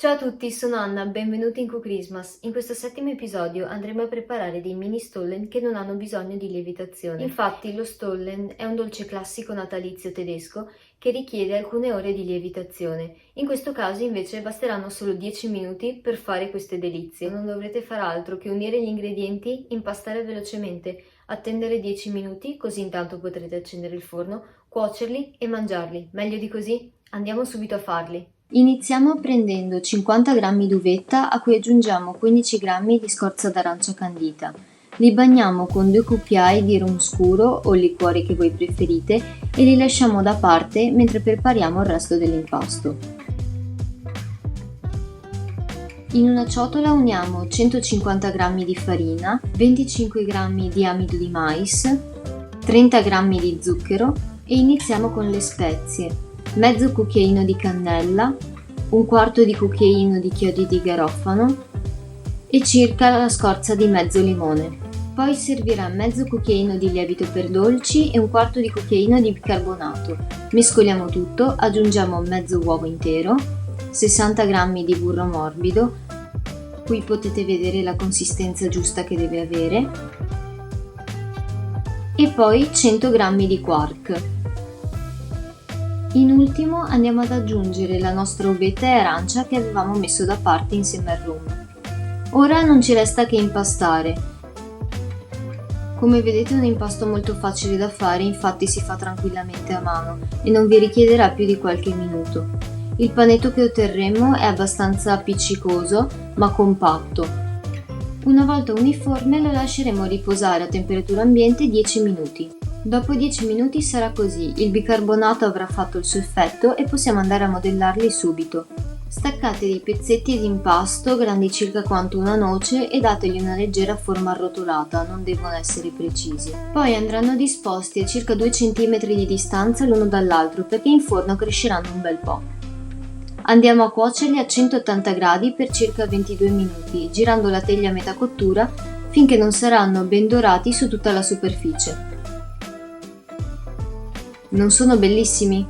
Ciao a tutti, sono Anna, benvenuti in Christmas. In questo settimo episodio andremo a preparare dei mini stollen che non hanno bisogno di lievitazione. Infatti lo stollen è un dolce classico natalizio tedesco che richiede alcune ore di lievitazione. In questo caso invece basteranno solo 10 minuti per fare queste delizie. Non dovrete fare altro che unire gli ingredienti, impastare velocemente, attendere 10 minuti, così intanto potrete accendere il forno, cuocerli e mangiarli. Meglio di così? Andiamo subito a farli. Iniziamo prendendo 50 g d'uvetta a cui aggiungiamo 15 g di scorza d'arancia candita. Li bagniamo con 2 cucchiai di rum scuro o liquore che voi preferite e li lasciamo da parte mentre prepariamo il resto dell'impasto. In una ciotola uniamo 150 g di farina, 25 g di amido di mais, 30 g di zucchero e iniziamo con le spezie. Mezzo cucchiaino di cannella, un quarto di cucchiaino di chiodi di garofano e circa la scorza di mezzo limone. Poi servirà mezzo cucchiaino di lievito per dolci e un quarto di cucchiaino di bicarbonato. Mescoliamo tutto, aggiungiamo mezzo uovo intero, 60 g di burro morbido, qui potete vedere la consistenza giusta che deve avere, e poi 100 g di quark. In ultimo andiamo ad aggiungere la nostra uvetta e arancia che avevamo messo da parte insieme al rum. Ora non ci resta che impastare. Come vedete è un impasto molto facile da fare, infatti si fa tranquillamente a mano e non vi richiederà più di qualche minuto. Il panetto che otterremo è abbastanza appiccicoso ma compatto. Una volta uniforme lo lasceremo riposare a temperatura ambiente 10 minuti. Dopo 10 minuti sarà così, il bicarbonato avrà fatto il suo effetto e possiamo andare a modellarli subito. Staccate dei pezzetti di impasto grandi circa quanto una noce e dategli una leggera forma arrotolata, non devono essere precisi. Poi andranno disposti a circa 2 cm di distanza l'uno dall'altro perché in forno cresceranno un bel po'. Andiamo a cuocerli a 180 gradi per circa 22 minuti, girando la teglia a metà cottura finché non saranno ben dorati su tutta la superficie. Non sono bellissimi?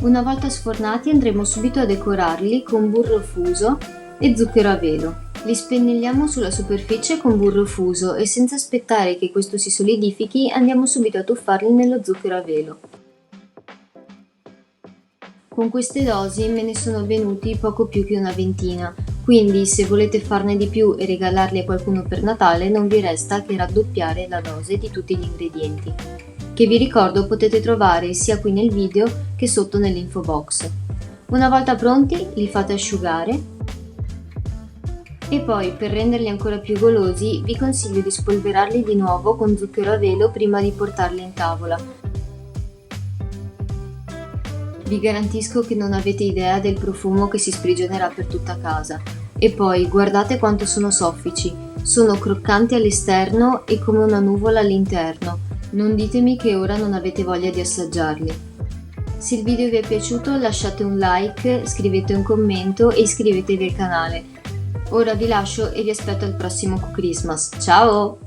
Una volta sfornati andremo subito a decorarli con burro fuso e zucchero a velo. Li spennelliamo sulla superficie con burro fuso e senza aspettare che questo si solidifichi andiamo subito a tuffarli nello zucchero a velo. Con queste dosi me ne sono venuti poco più che una ventina, quindi se volete farne di più e regalarli a qualcuno per Natale non vi resta che raddoppiare la dose di tutti gli ingredienti, che vi ricordo potete trovare sia qui nel video che sotto nell'info box. Una volta pronti li fate asciugare e poi per renderli ancora più golosi vi consiglio di spolverarli di nuovo con zucchero a velo prima di portarli in tavola. Vi garantisco che non avete idea del profumo che si sprigionerà per tutta casa. E poi guardate quanto sono soffici, sono croccanti all'esterno e come una nuvola all'interno. Non ditemi che ora non avete voglia di assaggiarli. Se il video vi è piaciuto lasciate un like, scrivete un commento e iscrivetevi al canale. Ora vi lascio e vi aspetto al prossimo Christmas. Ciao!